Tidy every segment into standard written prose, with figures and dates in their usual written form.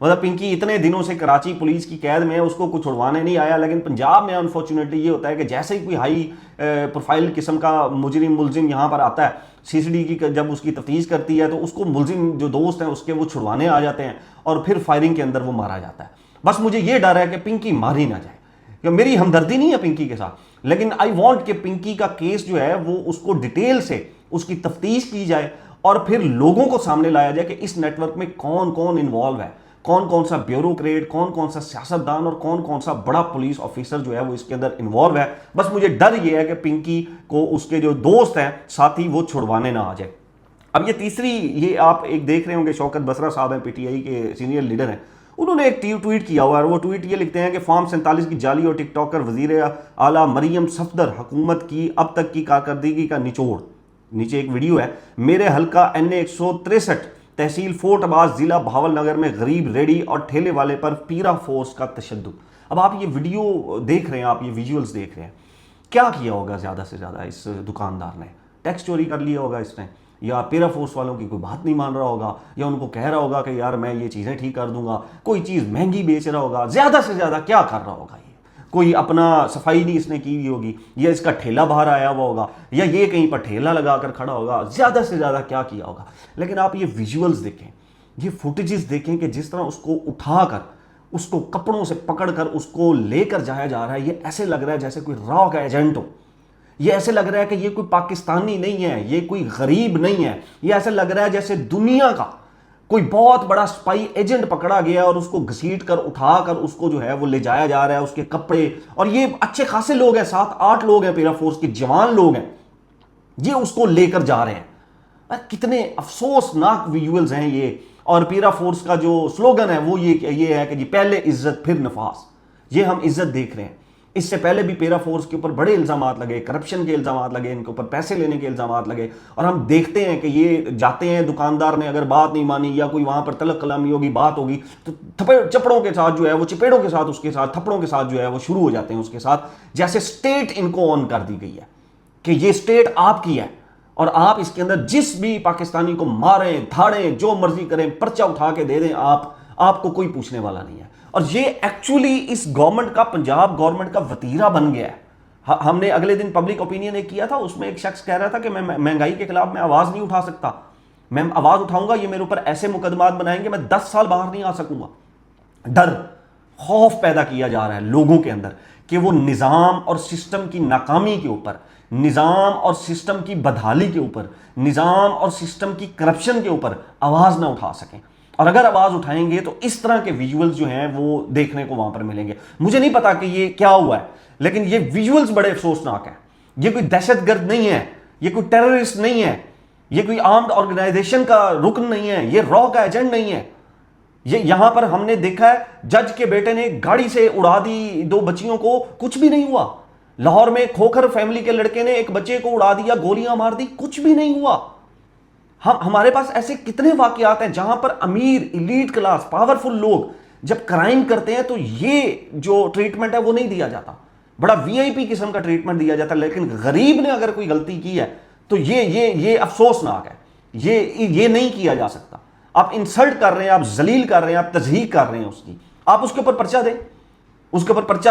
مطلب پنکی اتنے دنوں سے کراچی پولیس کی قید میں ہے, اس کو کچھ چھڑوانے نہیں آیا. لیکن پنجاب میں انفارچونیٹلی یہ ہوتا ہے کہ جیسے ہی کوئی ہائی پروفائل قسم کا ملزم یہاں پر آتا ہے, سی سی ڈی کی جب اس کی تفتیش کرتی ہے تو اس کو ملزم جو دوست ہیں اس کے وہ چھڑوانے آ جاتے ہیں اور پھر فائرنگ کے اندر وہ مارا جاتا ہے. بس مجھے یہ ڈر ہے کہ پنکی ماری نہ جائے, کہ میری ہمدردی نہیں ہے پنکی کے ساتھ, لیکن آئی وانٹ کہ پنکی کا کیس جو ہے وہ اس کو ڈیٹیل سے اس کی تفتیش کی جائے اور پھر لوگوں کو سامنے لایا جائے کہ اس نیٹ ورک میں کون کون انوالو ہے, کون کون سا بیوروکریٹ, کون کون سا سیاستدان اور کون کون سا بڑا پولیس آفیسر جو ہے وہ اس کے اندر انوالو ہے. بس مجھے ڈر یہ ہے کہ پنکی کو اس کے جو دوست ہیں ساتھی وہ چھڑوانے نہ آ جائے. اب یہ تیسری, یہ آپ ایک دیکھ رہے ہوں گے شوکت بسرا صاحب ہیں, پی ٹی آئی کے سینئر لیڈر ہیں, انہوں نے ایک ٹویٹ کیا ہوا ہے. وہ ٹویٹ یہ لکھتے ہیں کہ فارم 47 کی جعلی اور ٹک ٹاکر وزیر اعلیٰ مریم صفدر حکومت کی اب تک کی کارکردگی کا نچوڑ. نیچے ایک ویڈیو ہے, میرے حلقہ NA 163 تحصیل فورٹ عباس ضلع بہاول نگر میں غریب ریڈی اور ٹھیلے والے پر پیرا فورس کا تشدد. اب آپ یہ ویڈیو دیکھ رہے ہیں, آپ یہ ویژولز دیکھ رہے ہیں, کیا کیا ہوگا زیادہ سے زیادہ اس دکاندار نے؟ ٹیکس چوری کر لیا ہوگا اس نے, یا پیرا فورس والوں کی کوئی بات نہیں مان رہا ہوگا, یا ان کو کہہ رہا ہوگا کہ یار میں یہ چیزیں ٹھیک کر دوں گا, کوئی چیز مہنگی بیچ رہا ہوگا. زیادہ سے زیادہ کیا کر رہا ہوگا؟ یہ کوئی اپنا صفائی نہیں اس نے کی ہوئی ہوگی, یا اس کا ٹھیلا باہر آیا ہوا ہوگا, یا یہ کہیں پر ٹھیلا لگا کر کھڑا ہوگا. زیادہ سے زیادہ کیا کیا ہوگا؟ لیکن آپ یہ ویژولز دیکھیں, یہ فوٹیجز دیکھیں کہ جس طرح اس کو اٹھا کر, اس کو کپڑوں سے پکڑ کر اس کو لے کر جایا جا رہا ہے. یہ ایسے لگ رہا ہے جیسے کوئی را کا ایجنٹ ہو, یہ ایسے لگ رہا ہے کہ یہ کوئی پاکستانی نہیں ہے, یہ کوئی غریب نہیں ہے, یہ ایسے لگ رہا ہے جیسے دنیا کا کوئی بہت بڑا سپائی ایجنٹ پکڑا گیا اور اس کو گھسیٹ کر اٹھا کر اس کو جو ہے وہ لے جایا جا رہا ہے. اس کے کپڑے, اور یہ اچھے خاصے لوگ ہیں, 7-8 لوگ ہیں پیرا فورس کے, جوان لوگ ہیں, یہ اس کو لے کر جا رہے ہیں. کتنے افسوسناک ویژولز ہیں یہ. اور پیرا فورس کا جو سلوگن ہے وہ یہ ہے کہ جی پہلے عزت پھر نفاذ. یہ ہم عزت دیکھ رہے ہیں. اس سے پہلے بھی پیرا فورس کے اوپر بڑے الزامات لگے, کرپشن کے الزامات لگے, ان کے اوپر پیسے لینے کے الزامات لگے, اور ہم دیکھتے ہیں کہ یہ جاتے ہیں, دکاندار نے اگر بات نہیں مانی یا کوئی وہاں پر تلق کلامی ہوگی, بات ہوگی, تو چپڑوں کے ساتھ جو ہے وہ چپیڑوں کے ساتھ, اس کے ساتھ تھپڑوں کے ساتھ جو ہے وہ شروع ہو جاتے ہیں اس کے ساتھ, جیسے سٹیٹ ان کو آن کر دی گئی ہے کہ یہ سٹیٹ آپ کی ہے اور آپ اس کے اندر جس بھی پاکستانی کو ماریں, دھاڑیں, جو مرضی کریں, پرچہ اٹھا کے دے دیں, آپ کو کوئی پوچھنے والا نہیں ہے. اور یہ ایکچولی اس گورنمنٹ کا, پنجاب گورنمنٹ کا وتیرہ بن گیا ہے. ہم نے اگلے دن پبلک اوپینین ایک کیا تھا, اس میں ایک شخص کہہ رہا تھا کہ میں مہنگائی کے خلاف میں آواز نہیں اٹھا سکتا, میں آواز اٹھاؤں گا یہ میرے اوپر ایسے مقدمات بنائیں گے میں 10 سال باہر نہیں آ سکوں گا. ڈر, خوف پیدا کیا جا رہا ہے لوگوں کے اندر کہ وہ نظام اور سسٹم کی ناکامی کے اوپر, نظام اور سسٹم کی بدحالی کے اوپر, نظام اور سسٹم کی کرپشن کے اوپر آواز نہ اٹھا سکیں. اور اگر آواز اٹھائیں گے تو اس طرح کے ویژولز جو ہیں وہ دیکھنے کو وہاں پر ملیں گے. مجھے نہیں پتا کہ یہ کیا ہوا ہے, لیکن یہ ویژولز بڑے افسوسناک ہیں. یہ کوئی دہشت گرد نہیں ہے, یہ کوئی ٹیررسٹ نہیں ہے, یہ کوئی آرمڈ آرگنائزیشن کا رکن نہیں ہے, یہ را کا ایجنٹ نہیں ہے. یہ یہاں پر ہم نے دیکھا ہے جج کے بیٹے نے گاڑی سے اڑا دی 2 بچیوں کو, کچھ بھی نہیں ہوا. لاہور میں کھوکھر فیملی کے لڑکے نے ایک بچے کو اڑا دیا, گولیاں مار دی, کچھ بھی نہیں ہوا. ہمارے پاس ایسے کتنے واقعات ہیں جہاں پر امیر, ایلیٹ کلاس, پاورفل لوگ جب کرائم کرتے ہیں تو یہ جو ٹریٹمنٹ ہے وہ نہیں دیا جاتا, بڑا VIP قسم کا ٹریٹمنٹ دیا جاتا ہے. لیکن غریب نے اگر کوئی غلطی کی ہے تو یہ افسوسناک ہے, یہ نہیں کیا جا سکتا. آپ انسلٹ کر رہے ہیں, آپ ذلیل کر رہے ہیں, آپ تضحیق کر رہے ہیں اس کی, آپ اس کے اوپر پرچہ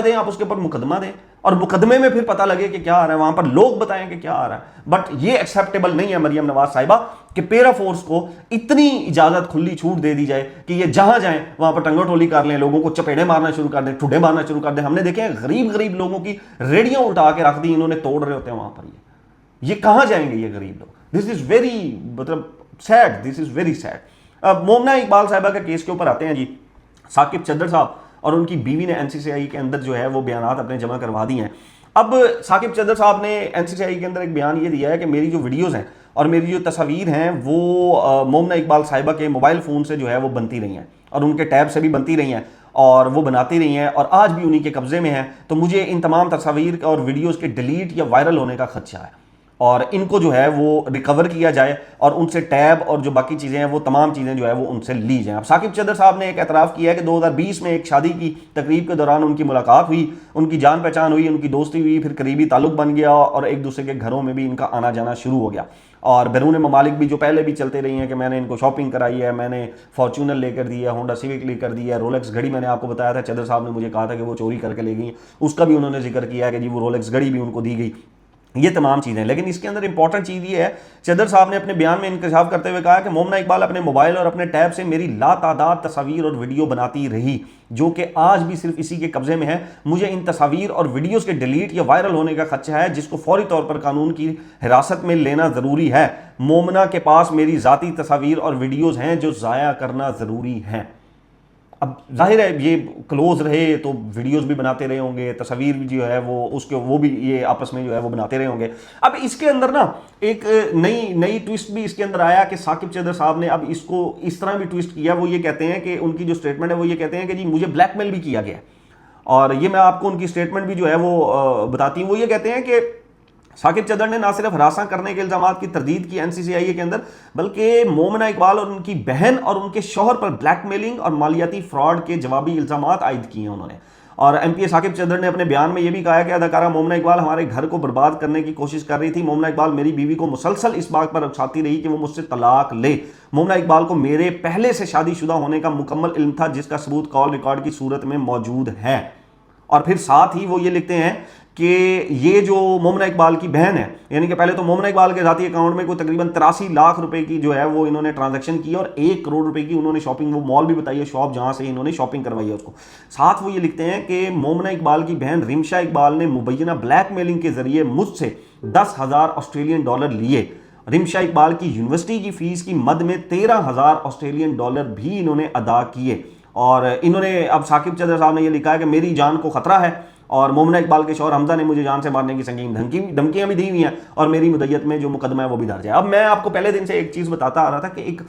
دیں, آپ اس کے اوپر مقدمہ دیں, اور مقدمے میں پھر پتہ لگے کہ کیا آ رہا ہے, وہاں پر لوگ بتائیں کہ کیا آ رہا ہے. بٹ یہ ایکسیپٹیبل نہیں ہے مریم نواز صاحبہ کہ پیرا فورس کو اتنی اجازت, کھلی چھوٹ دے دی جائے کہ یہ جہاں جائیں وہاں پر ٹنگو ٹولی کر لیں, لوگوں کو چپیڑے مارنا شروع کر دیں, ٹھڈے مارنا شروع کر دیں. ہم نے دیکھے ہیں غریب لوگوں کی ریڑیاں الٹا کے رکھ دی, انہوں نے توڑ رہے ہوتے ہیں وہاں پر. یہ کہاں جائیں گے یہ غریب لوگ؟ This is very sad, this is very sad. Momina Iqbal صاحبہ کے کیس کے اوپر آتے ہیں جی. ثاقب چدر صاحب اور ان کی بیوی نے NCCI کے اندر جو ہے وہ بیانات اپنے جمع کروا دی ہیں. اب ثاقب چدر صاحب نے NCCI کے اندر ایک بیان یہ دیا ہے کہ میری جو ویڈیوز ہیں اور میری جو تصاویر ہیں وہ مومنہ اقبال صاحبہ کے موبائل فون سے جو ہے وہ بنتی رہی ہیں, اور ان کے ٹیب سے بھی بنتی رہی ہیں, اور وہ بناتی رہی ہیں, اور آج بھی انہی کے قبضے میں ہیں. تو مجھے ان تمام تصاویر اور ویڈیوز کے ڈیلیٹ یا وائرل ہونے کا خدشہ ہے. اور ان کو جو ہے وہ ریکور کیا جائے اور ان سے ٹیب اور جو باقی چیزیں ہیں وہ تمام چیزیں جو ہے وہ ان سے لی جائیں. اب ثاقب چدر صاحب نے ایک اعتراف کیا ہے کہ 2020 میں ایک شادی کی تقریب کے دوران ان کی ملاقات ہوئی, ان کی جان پہچان ہوئی, ان کی دوستی ہوئی, پھر قریبی تعلق بن گیا اور ایک دوسرے کے گھروں میں بھی ان کا آنا جانا شروع ہو گیا. اور بیرون ممالک بھی جو پہلے بھی چلتے رہی ہیں کہ میں نے ان کو شاپنگ کرائی ہے, میں نے فارچونر لے کر دی ہے, ہونڈا سیوک لے کر دی ہے, رولیکس گھڑی میں نے آپ کو بتایا تھا چدر صاحب نے مجھے کہا تھا کہ وہ چوری کر کے لے گئی, اس کا بھی انہوں نے ذکر کیا ہے کہ جی وہ رولیکس گھڑی بھی ان کو دی گئی, یہ تمام چیزیں. لیکن اس کے اندر امپورٹنٹ چیز یہ ہے, چدر صاحب نے اپنے بیان میں انکشاف کرتے ہوئے کہا کہ مومنہ اقبال اپنے موبائل اور اپنے ٹیب سے میری لاتعداد تصاویر اور ویڈیو بناتی رہی جو کہ آج بھی صرف اسی کے قبضے میں ہے. مجھے ان تصاویر اور ویڈیوز کے ڈیلیٹ یا وائرل ہونے کا خدشہ ہے جس کو فوری طور پر قانون کی حراست میں لینا ضروری ہے. مومنہ کے پاس میری ذاتی تصاویر اور ویڈیوز ہیں جو ضائع کرنا ضروری ہیں. اب ظاہر ہے یہ کلوز رہے تو ویڈیوز بھی بناتے رہے ہوں گے, تصاویر بھی جو ہے وہ بھی یہ آپس میں جو ہے وہ بناتے رہے ہوں گے. اب اس کے اندر نا ایک نئی ٹویسٹ بھی اس کے اندر آیا کہ ثاقب چدر صاحب نے اب اس کو اس طرح بھی ٹویسٹ کیا. وہ یہ کہتے ہیں کہ ان کی جو اسٹیٹمنٹ ہے وہ یہ کہتے ہیں کہ جی مجھے بلیک میل بھی کیا گیا, اور یہ میں آپ کو ان کی اسٹیٹمنٹ بھی جو ہے وہ بتاتی ہوں. وہ یہ کہتے ہیں کہ ثاقب چدر نے نہ صرف ہراساں کرنے کے الزامات کی تردید کی NCCIA کے اندر, بلکہ مومنہ اقبال اور ان کی بہن اور ان کے شوہر پر بلیک میلنگ اور مالیاتی فراڈ کے جوابی الزامات عائد کیے ہیں انہوں نے. اور MPA ثاقب چدر نے اپنے بیان میں یہ بھی کہا کہ اداکارہ مومنہ اقبال ہمارے گھر کو برباد کرنے کی کوشش کر رہی تھی. مومنہ اقبال میری بیوی کو مسلسل اس بات پر اکساتی رہی کہ وہ مجھ سے طلاق لے. مومنہ اقبال کو میرے پہلے سے شادی شدہ ہونے کا مکمل علم تھا جس کا ثبوت کال ریکارڈ کی صورت میں موجود ہے. اور پھر ساتھ ہی وہ یہ لکھتے ہیں کہ یہ جو مومنہ اقبال کی بہن ہے, یعنی کہ پہلے تو مومنہ اقبال کے ذاتی اکاؤنٹ میں کوئی تقریباً 83 لاکھ روپے کی جو ہے وہ انہوں نے ٹرانزیکشن کی, اور 1 کروڑ روپے کی انہوں نے شاپنگ, وہ مال بھی بتائی ہے شاپ جہاں سے انہوں نے شاپنگ کروائی ہے اس کو. ساتھ وہ یہ لکھتے ہیں کہ مومنہ اقبال کی بہن رمشا اقبال نے مبینہ بلیک میلنگ کے ذریعے مجھ سے 10,000 آسٹریلین ڈالر لیے. رمشا اقبال کی یونیورسٹی کی فیس کی مد میں 13,000 آسٹریلین ڈالر بھی انہوں نے ادا کیے. اور انہوں نے اب ثاقب چدر صاحب نے یہ لکھا ہے کہ میری جان کو خطرہ ہے اور مومنہ اقبال کے شوہر حمزہ نے مجھے جان سے مارنے کی سنگین دھمکیاں بھی دی ہوئی ہیں اور میری مدعیت میں جو مقدمہ ہے وہ بھی درج ہے. اب میں آپ کو پہلے دن سے ایک چیز بتاتا آ رہا تھا کہ ایک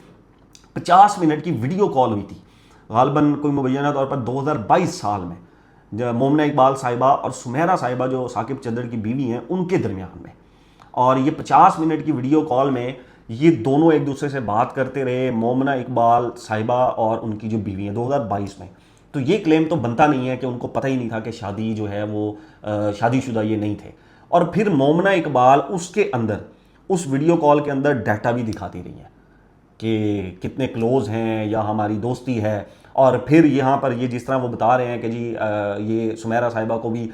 50 منٹ کی ویڈیو کال ہوئی تھی, غالباً کوئی مبینہ طور پر 2022 سال میں, مومنہ اقبال صاحبہ اور سمیرہ صاحبہ جو ثاقب چدر کی بیوی ہیں ان کے درمیان میں. اور یہ 50 منٹ کی ویڈیو کال میں یہ دونوں ایک دوسرے سے بات کرتے رہے, مومنہ اقبال صاحبہ اور ان کی جو بیوی ہیں 2022 میں. تو یہ کلیم تو بنتا نہیں ہے کہ ان کو پتہ ہی نہیں تھا کہ شادی جو ہے وہ شادی شدہ یہ نہیں تھے. اور پھر مومنہ اقبال اس کے اندر اس ویڈیو کال کے اندر ڈیٹا بھی دکھاتی رہی ہیں کہ کتنے کلوز ہیں یا ہماری دوستی ہے. اور پھر یہاں پر یہ جس طرح وہ بتا رہے ہیں کہ جی یہ سمیرہ صاحبہ کو بھی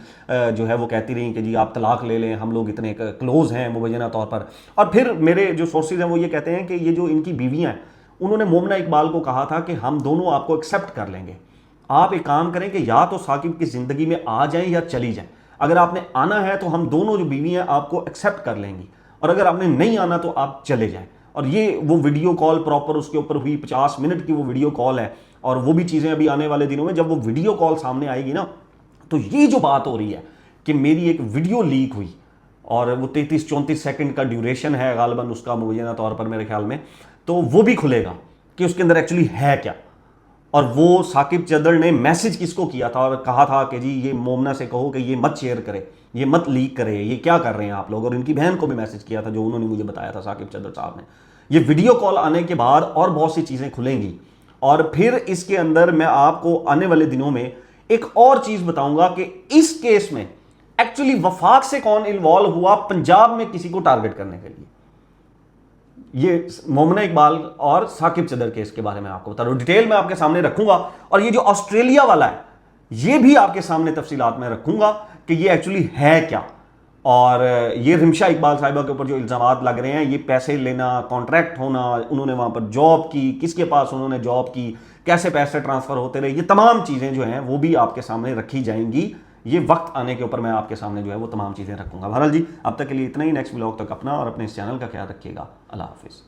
جو ہے وہ کہتی رہی کہ جی آپ طلاق لے لیں, ہم لوگ اتنے کلوز ہیں مبینہ طور پر. اور پھر میرے جو سورسز ہیں وہ یہ کہتے ہیں کہ یہ جو ان کی بیویاں ہیں انہوں نے مومنہ اقبال کو کہا تھا کہ ہم دونوں آپ کو ایکسیپٹ کر لیں گے, آپ ایک کام کریں کہ یا تو ثاقب کی زندگی میں آ جائیں یا چلی جائیں. اگر آپ نے آنا ہے تو ہم دونوں جو بیوی ہیں آپ کو ایکسیپٹ کر لیں گی, اور اگر آپ نے نہیں آنا تو آپ چلے جائیں. اور یہ وہ ویڈیو کال پراپر اس کے اوپر ہوئی, 50 منٹ کی وہ ویڈیو کال ہے. اور وہ بھی چیزیں ابھی آنے والے دنوں میں جب وہ ویڈیو کال سامنے آئے گی نا, تو یہ جو بات ہو رہی ہے کہ میری ایک ویڈیو لیک ہوئی اور وہ 33-34 سیکنڈ کا ڈیوریشن ہے غالباً اس کا مبینہ طور پر میرے خیال میں, تو وہ بھی کھلے گا کہ اس کے اندر ایکچولی ہے کیا. اور وہ ثاقب چدر نے میسج کس کو کیا تھا اور کہا تھا کہ جی یہ مومنہ سے کہو کہ یہ مت شیئر کرے, یہ مت لیک کرے, یہ کیا کر رہے ہیں آپ لوگ. اور ان کی بہن کو بھی میسج کیا تھا جو انہوں نے مجھے بتایا تھا ثاقب چدر صاحب نے. یہ ویڈیو کال آنے کے بعد اور بہت سی چیزیں کھلیں گی. اور پھر اس کے اندر میں آپ کو آنے والے دنوں میں ایک اور چیز بتاؤں گا کہ اس کیس میں ایکچولی وفاق سے کون انوالو ہوا پنجاب میں کسی کو ٹارگٹ کرنے کے لیے. یہ مومنہ اقبال اور ثاقب چدر کیس کے بارے میں آپ کو بتا رہا ہوں, ڈیٹیل میں آپ کے سامنے رکھوں گا. اور یہ جو آسٹریلیا والا ہے یہ بھی آپ کے سامنے تفصیلات میں رکھوں گا کہ یہ ایکچولی ہے کیا. اور یہ رمشا اقبال صاحبہ کے اوپر جو الزامات لگ رہے ہیں, یہ پیسے لینا, کانٹریکٹ ہونا, انہوں نے وہاں پر جاب کی, کس کے پاس انہوں نے جاب کی, کیسے پیسے ٹرانسفر ہوتے رہے, یہ تمام چیزیں جو ہیں وہ بھی آپ کے سامنے رکھی جائیں گی. یہ وقت آنے کے اوپر میں آپ کے سامنے جو ہے وہ تمام چیزیں رکھوں گا. بہرحال جی اب تک کے لیے اتنا ہی. نیکسٹ ولاگ تک اپنا اور اپنے اس چینل کا خیال رکھیے گا. اللہ حافظ.